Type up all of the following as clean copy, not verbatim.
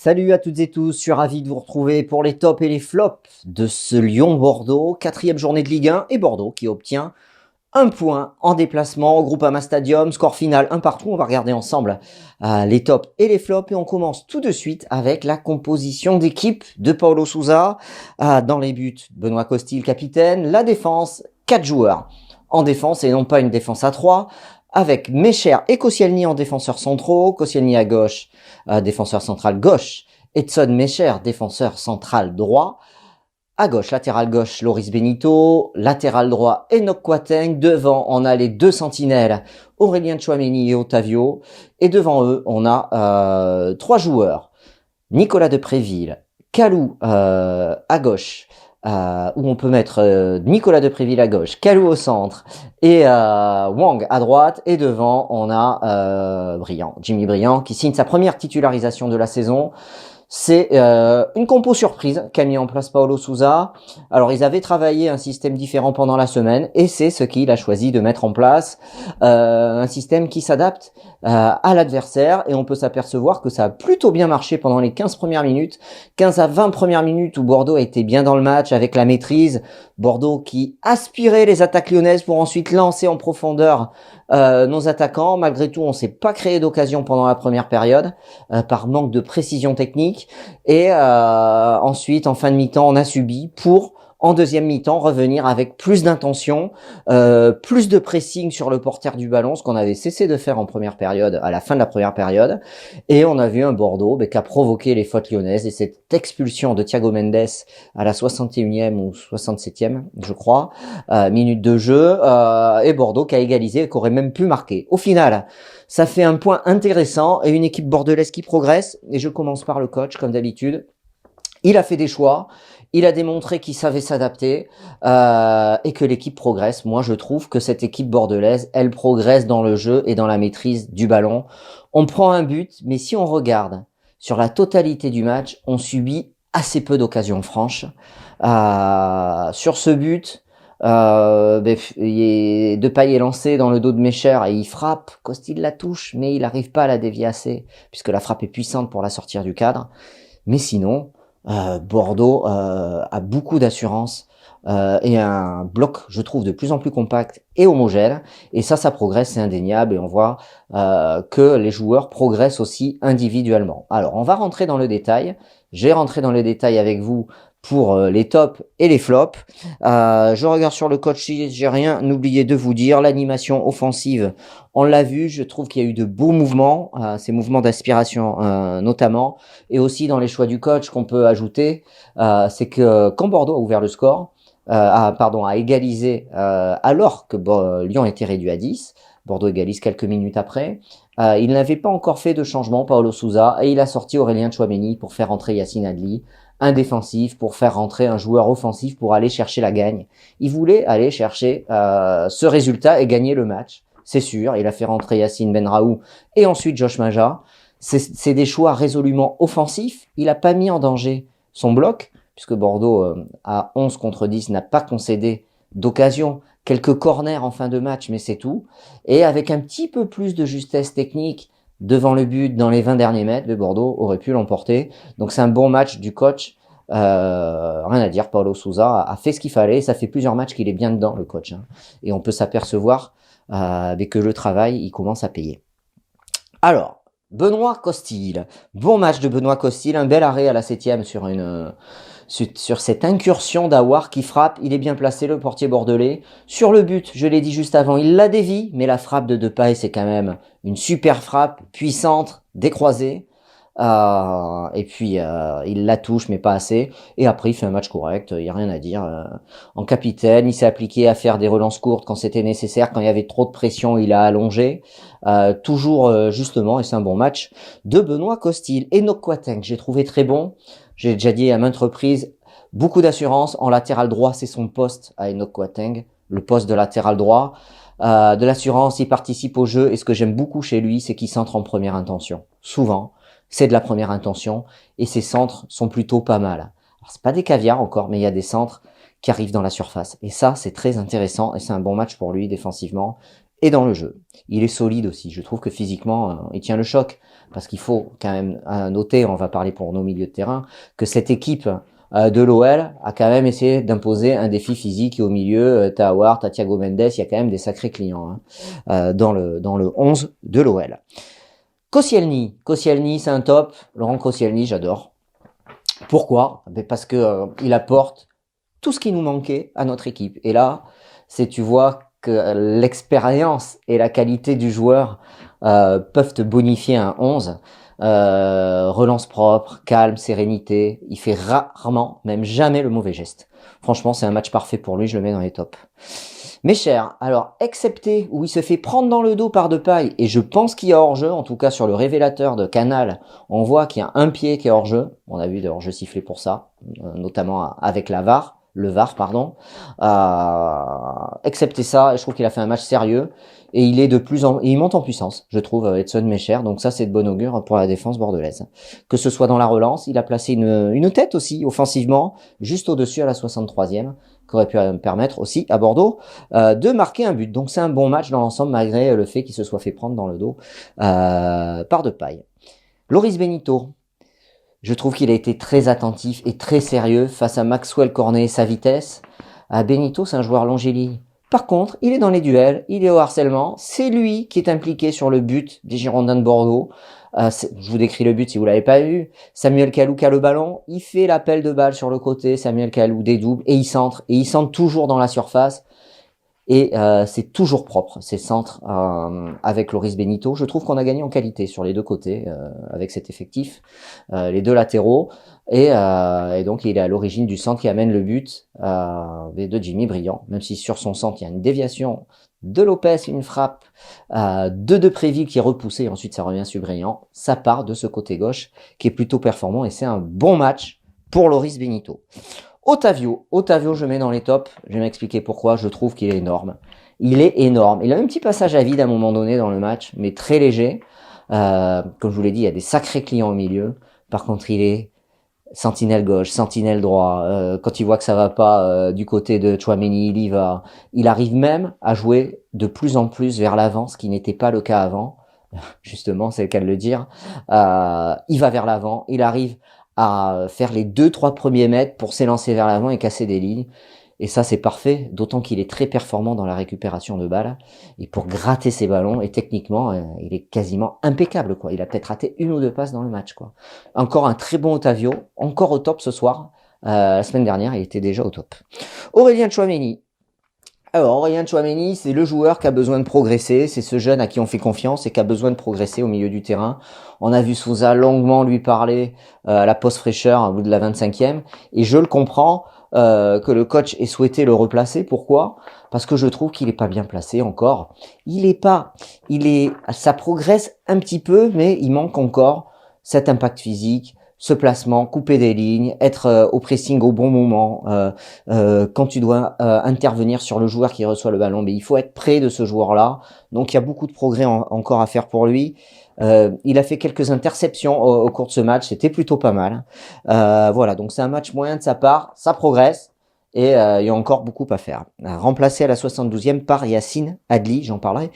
Salut à toutes et tous, je suis ravi de vous retrouver pour les tops et les flops de ce Lyon-Bordeaux, quatrième journée de Ligue 1 et Bordeaux qui obtient un point en déplacement au Groupama Stadium, score final un partout. On va regarder ensemble les tops et les flops et on commence tout de suite avec la composition d'équipe de Paulo Sousa. Dans les buts, Benoît Costil capitaine, la défense, 4 joueurs en défense et non pas une défense à 3. Avec Mecher et Koscielny en défenseurs centraux, Koscielny à gauche, défenseur central gauche, Edson Mecher, défenseur central droit, à gauche, latéral gauche, Loris Benito, latéral droit, Enoch Kouateng, devant, on a les deux sentinelles, Aurélien Tchouaméni et Otavio, et devant eux, on a 3 joueurs, Nicolas Depréville, Kalou à gauche, où on peut mettre Nicolas Depréville à gauche, Kalou au centre et Wang à droite. Et devant, on a Jimmy Briand, qui signe sa première titularisation de la saison. C'est une compo surprise qu'a mis en place Paulo Sousa. Alors, ils avaient travaillé un système différent pendant la semaine et c'est ce qu'il a choisi de mettre en place. Un système qui s'adapte à l'adversaire et on peut s'apercevoir que ça a plutôt bien marché pendant les 15 premières minutes. 15 à 20 premières minutes où Bordeaux a été bien dans le match avec la maîtrise. Bordeaux qui aspirait les attaques lyonnaises pour ensuite lancer en profondeur nos attaquants. Malgré tout, on s'est pas créé d'occasion pendant la première période par manque de précision technique. Et ensuite, en fin de mi-temps, on a subi pour, en deuxième mi-temps, revenir avec plus d'intention, plus de pressing sur le porteur du ballon, ce qu'on avait cessé de faire en première période, à la fin de la première période. Et on a vu un Bordeaux qui a provoqué les fautes lyonnaises et cette expulsion de Thiago Mendes à la 61e ou 67e, je crois, minute de jeu, et Bordeaux qui a égalisé et qui aurait même pu marquer. Au final, ça fait un point intéressant et une équipe bordelaise qui progresse. Et je commence par le coach, comme d'habitude. Il a fait des choix, il a démontré qu'il savait s'adapter et que l'équipe progresse. Moi, je trouve que cette équipe bordelaise, elle progresse dans le jeu et dans la maîtrise du ballon. On prend un but, mais si on regarde sur la totalité du match, on subit assez peu d'occasions franches. Sur ce but, Depay est lancé dans le dos de Mecher et il frappe. Costil la touche, mais il n'arrive pas à la dévier assez, puisque la frappe est puissante pour la sortir du cadre. Mais sinon, Bordeaux a beaucoup d'assurance et un bloc, je trouve, de plus en plus compact et homogène. Et ça progresse, c'est indéniable. Et on voit que les joueurs progressent aussi individuellement. Alors, on va rentrer dans le détail. Je vais rentrer dans le détail avec vous pour les tops et les flops. Je regarde sur le coach, j'ai rien oublié de vous dire. L'animation offensive, on l'a vu, je trouve qu'il y a eu de beaux mouvements, ces mouvements d'aspiration notamment, et aussi dans les choix du coach qu'on peut ajouter, c'est que quand Bordeaux a ouvert le score, a égalisé alors que Lyon était réduit à 10, Bordeaux égalise quelques minutes après, il n'avait pas encore fait de changement, Paulo Sousa, et il a sorti Aurélien Tchouaméni pour faire rentrer Yacine Adli, un défensif pour faire rentrer un joueur offensif pour aller chercher la gagne. Il voulait aller chercher ce résultat et gagner le match, c'est sûr. Il a fait rentrer Yacine Benraou et ensuite Josh Maja. C'est des choix résolument offensifs. Il n'a pas mis en danger son bloc, puisque Bordeaux, à 11 contre 10, n'a pas concédé d'occasion. Quelques corners en fin de match, mais c'est tout. Et avec un petit peu plus de justesse technique devant le but dans les 20 derniers mètres, le Bordeaux aurait pu l'emporter. Donc c'est un bon match du coach. Rien à dire, Paulo Sousa a fait ce qu'il fallait. Ça fait plusieurs matchs qu'il est bien dedans, le coach. Et on peut s'apercevoir que le travail, il commence à payer. Alors, Benoît Costil. Bon match de Benoît Costil. Un bel arrêt à la 7e sur cette incursion d'Aouar qui frappe. Il est bien placé, le portier bordelais. Sur le but, je l'ai dit juste avant, il la dévie, mais la frappe de Depay, c'est quand même une super frappe, puissante, décroisée. Et puis il la touche mais pas assez, et après il fait un match correct, il y a rien à dire. En capitaine, il s'est appliqué à faire des relances courtes quand c'était nécessaire, quand il y avait trop de pression il a allongé, toujours justement, et c'est un bon match de Benoît Costil. Enoch Kouateng, j'ai trouvé très bon, j'ai déjà dit à maintes reprises, beaucoup d'assurance en latéral droit, c'est son poste à Enoch Kouateng, le poste de latéral droit. De l'assurance, il participe au jeu, et ce que j'aime beaucoup chez lui, c'est qu'il centre en première intention, souvent. C'est de la première intention et ces centres sont plutôt pas mal. Alors, c'est pas des caviars encore, mais il y a des centres qui arrivent dans la surface. Et ça, c'est très intéressant et c'est un bon match pour lui défensivement. et dans le jeu. Il est solide aussi. Je trouve que physiquement, il tient le choc. Parce qu'il faut quand même noter, on va parler pour nos milieux de terrain, que cette équipe de l'OL a quand même essayé d'imposer un défi physique. Et au milieu, t'as Howard, t'as Thiago Mendes, il y a quand même des sacrés clients dans le 11 de l'OL. Koscielny, c'est un top. Laurent Koscielny, j'adore. Pourquoi? Parce que il apporte tout ce qui nous manquait à notre équipe. Et là, tu vois que l'expérience et la qualité du joueur peuvent te bonifier un 11. Relance propre, calme, sérénité. Il fait rarement, même jamais le mauvais geste. Franchement, c'est un match parfait pour lui, je le mets dans les tops. Mes chers, alors, excepté où il se fait prendre dans le dos par Depay, et je pense qu'il y a hors-jeu, en tout cas sur le révélateur de Canal, on voit qu'il y a un pied qui est hors-jeu. On a vu de hors-jeu sifflé pour ça, notamment avec le VAR, pardon. Excepté ça, je trouve qu'il a fait un match sérieux, et il monte en puissance, je trouve, Edson Mecher, donc ça c'est de bon augure pour la défense bordelaise. Que ce soit dans la relance, il a placé une tête aussi, offensivement, juste au-dessus à la 63e, qui aurait pu permettre aussi à Bordeaux de marquer un but. Donc c'est un bon match dans l'ensemble, malgré le fait qu'il se soit fait prendre dans le dos par Depay. Loris Benito, je trouve qu'il a été très attentif et très sérieux face à Maxwell Cornet et sa vitesse. Benito, c'est un joueur longiligne. Par contre, il est dans les duels, il est au harcèlement. C'est lui qui est impliqué sur le but des Girondins de Bordeaux. Je vous décris le but si vous l'avez pas vu. Samuel Kalou qui a le ballon, il fait l'appel de balle sur le côté. Samuel Kalou dédouble et il centre. Et il centre toujours dans la surface. Et c'est toujours propre, ces centres avec Loris Benito. Je trouve qu'on a gagné en qualité sur les deux côtés avec cet effectif, les deux latéraux. Et donc il est à l'origine du centre qui amène le but de Jimmy Briand. Même si sur son centre il y a une déviation de Lopez, une frappe de Depréville qui est repoussée. Et ensuite ça revient sur Briand. Ça part de ce côté gauche qui est plutôt performant et c'est un bon match pour Loris Benito. Otavio, je mets dans les tops. Je vais m'expliquer pourquoi. Je trouve qu'il est énorme. Il est énorme. Il a un petit passage à vide à un moment donné dans le match, mais très léger. Comme je vous l'ai dit, il y a des sacrés clients au milieu. Par contre, il est sentinelle gauche, sentinelle droit. Quand il voit que ça va pas du côté de Tchouaméni, il y va. Il arrive même à jouer de plus en plus vers l'avant, ce qui n'était pas le cas avant. Justement, c'est le cas de le dire. Il va vers l'avant. Il arrive à faire les 2-3 premiers mètres pour s'élancer vers l'avant et casser des lignes. Et ça, c'est parfait, d'autant qu'il est très performant dans la récupération de balles et pour gratter ses ballons. Et techniquement, il est quasiment impeccable, quoi. Il a peut-être raté une ou deux passes dans le match, quoi. Encore un très bon Otavio, encore au top ce soir. La semaine dernière, il était déjà au top. Aurélien Tchouaméni. Alors, Aurélien Tchouaméni, c'est le joueur qui a besoin de progresser. C'est ce jeune à qui on fait confiance et qui a besoin de progresser au milieu du terrain. On a vu Souza longuement lui parler à la pause fraîcheur au bout de la 25e. Et je le comprends que le coach ait souhaité le replacer. Pourquoi? Parce que je trouve qu'il est pas bien placé encore. Ça progresse un petit peu, mais il manque encore cet impact physique, ce placement, couper des lignes, être au pressing au bon moment. Quand tu dois intervenir sur le joueur qui reçoit le ballon, mais il faut être près de ce joueur-là. Donc il y a beaucoup de progrès encore à faire pour lui. Il a fait quelques interceptions au cours de ce match, c'était plutôt pas mal. Voilà, donc c'est un match moyen de sa part, ça progresse. Et il y a encore beaucoup à faire. Remplacé à la 72e par Yacine Adli, j'en parlerai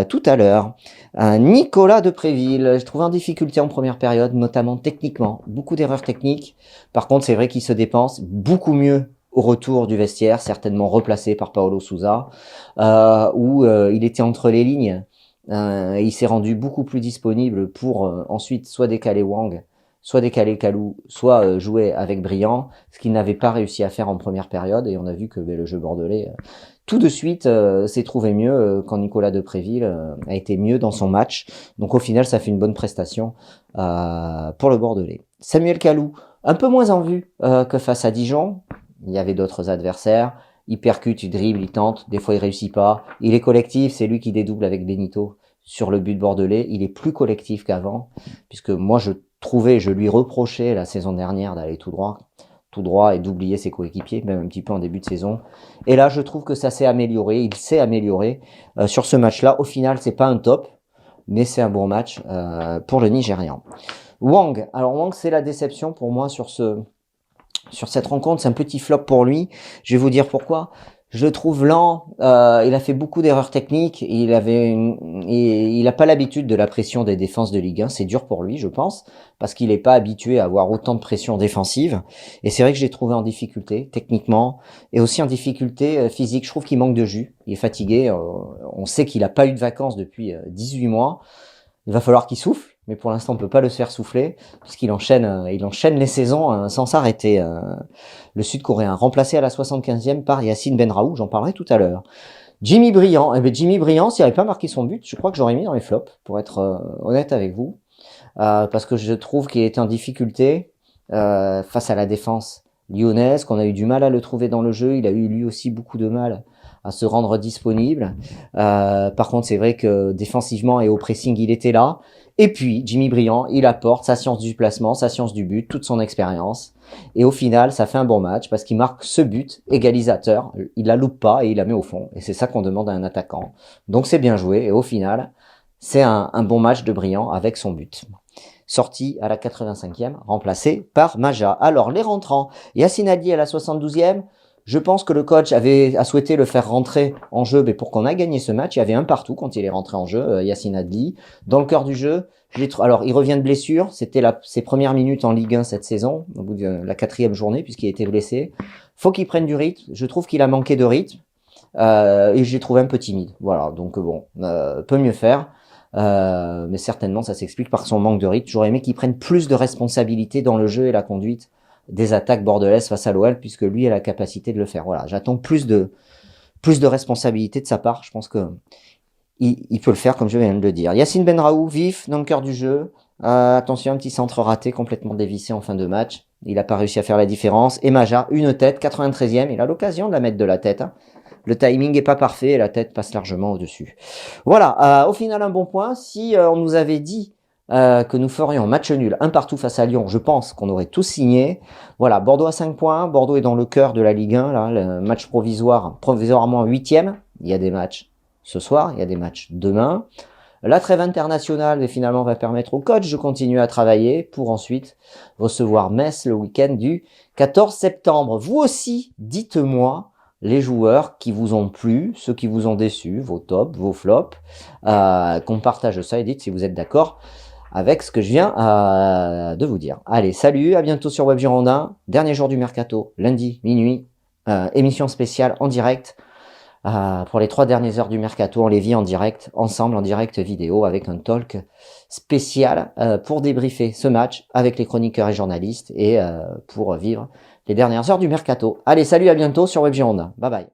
tout à l'heure. Nicolas Depréville, je trouve en difficulté en première période, notamment techniquement. Beaucoup d'erreurs techniques. Par contre, c'est vrai qu'il se dépense beaucoup mieux au retour du vestiaire, certainement replacé par Paulo Sousa, où il était entre les lignes. Il s'est rendu beaucoup plus disponible pour ensuite soit décaler Wang, soit décaler Kalou, soit jouer avec Briand, ce qu'il n'avait pas réussi à faire en première période. Et on a vu que le jeu bordelais, tout de suite, s'est trouvé mieux quand Nicolas Depréville a été mieux dans son match. Donc au final, ça fait une bonne prestation pour le bordelais. Samuel Kalou, un peu moins en vue que face à Dijon. Il y avait d'autres adversaires. Il percute, il dribble, il tente. Des fois, il réussit pas. Il est collectif. C'est lui qui dédouble avec Benito sur le but bordelais. Il est plus collectif qu'avant, puisque moi, je lui reprochais la saison dernière d'aller tout droit et d'oublier ses coéquipiers, même un petit peu en début de saison. Et là, je trouve que ça s'est amélioré. Il s'est amélioré sur ce match-là. Au final, c'est pas un top, mais c'est un bon match pour le Nigérian. Wang. Alors Wang, c'est la déception pour moi sur cette rencontre. C'est un petit flop pour lui. Je vais vous dire pourquoi. Je le trouve lent, il a fait beaucoup d'erreurs techniques, il a pas l'habitude de la pression des défenses de Ligue 1, c'est dur pour lui, je pense, parce qu'il n'est pas habitué à avoir autant de pression défensive, et c'est vrai que j'ai trouvé en difficulté, techniquement, et aussi en difficulté physique, je trouve qu'il manque de jus, il est fatigué, on sait qu'il a pas eu de vacances depuis 18 mois, il va falloir qu'il souffle, mais pour l'instant on peut pas le faire souffler puisqu'il enchaîne les saisons sans s'arrêter. Le Sud-Coréen remplacé à la 75e par Yacine Benraou, j'en parlerai tout à l'heure. Jimmy Briand, Jimmy Briand, s'il n'avait pas marqué son but, je crois que j'aurais mis dans les flops, pour être honnête avec vous, parce que je trouve qu'il était en difficulté face à la défense lyonnaise, qu'on a eu du mal à le trouver dans le jeu, il a eu lui aussi beaucoup de mal à se rendre disponible. Par contre, c'est vrai que défensivement et au pressing, il était là. Et puis, Jimmy Briand, il apporte sa science du placement, sa science du but, toute son expérience. Et au final, ça fait un bon match parce qu'il marque ce but égalisateur. Il la loupe pas et il la met au fond. Et c'est ça qu'on demande à un attaquant. Donc c'est bien joué. Et au final, c'est un bon match de Briand avec son but. Sorti à la 85e, remplacé par Maja. Alors, les rentrants. Yacine Adli à la 72e. Je pense que le coach a souhaité le faire rentrer en jeu, mais pour qu'on a gagné ce match, il y avait un partout quand il est rentré en jeu, Yacine Adli. Dans le cœur du jeu, alors il revient de blessure, c'était ses premières minutes en Ligue 1 cette saison, au bout de la 4e journée, puisqu'il était blessé. Faut qu'il prenne du rythme, je trouve qu'il a manqué de rythme, et je l'ai trouvé un peu timide. Voilà, donc bon, peut mieux faire. Mais certainement ça s'explique par son manque de rythme. J'aurais aimé qu'il prenne plus de responsabilités dans le jeu et la conduite des attaques bordelaises face à l'OL, puisque lui a la capacité de le faire. Voilà, j'attends plus de responsabilité de sa part. Je pense que il peut le faire, comme je viens de le dire. Yacine Benraou, vif, dans le cœur du jeu. Attention, un petit centre raté, complètement dévissé en fin de match. Il n'a pas réussi à faire la différence. Et Maja, une tête, 93e. Il a l'occasion de la mettre de la tête. Hein. Le timing est pas parfait et la tête passe largement au-dessus. Voilà, au final, un bon point. Si on nous avait dit que nous ferions match nul, un partout face à Lyon, je pense qu'on aurait tous signé. Voilà, Bordeaux à 5 points, Bordeaux est dans le cœur de la Ligue 1, là, le match provisoirement 8e, il y a des matchs ce soir, il y a des matchs demain. La trêve internationale, finalement, va permettre au coach de continuer à travailler pour ensuite recevoir Metz le week-end du 14 septembre. Vous aussi, dites-moi les joueurs qui vous ont plu, ceux qui vous ont déçus, vos tops, vos flops, qu'on partage ça et dites si vous êtes d'accord avec ce que je viens de vous dire. Allez, salut, à bientôt sur Web Girondin. Dernier jour du mercato, lundi, minuit. Émission spéciale en direct. Pour les 3 dernières heures du mercato, on les vit en direct, ensemble, en direct vidéo, avec un talk spécial pour débriefer ce match avec les chroniqueurs et journalistes et pour vivre les dernières heures du mercato. Allez, salut, à bientôt sur Web Girondin. Bye bye.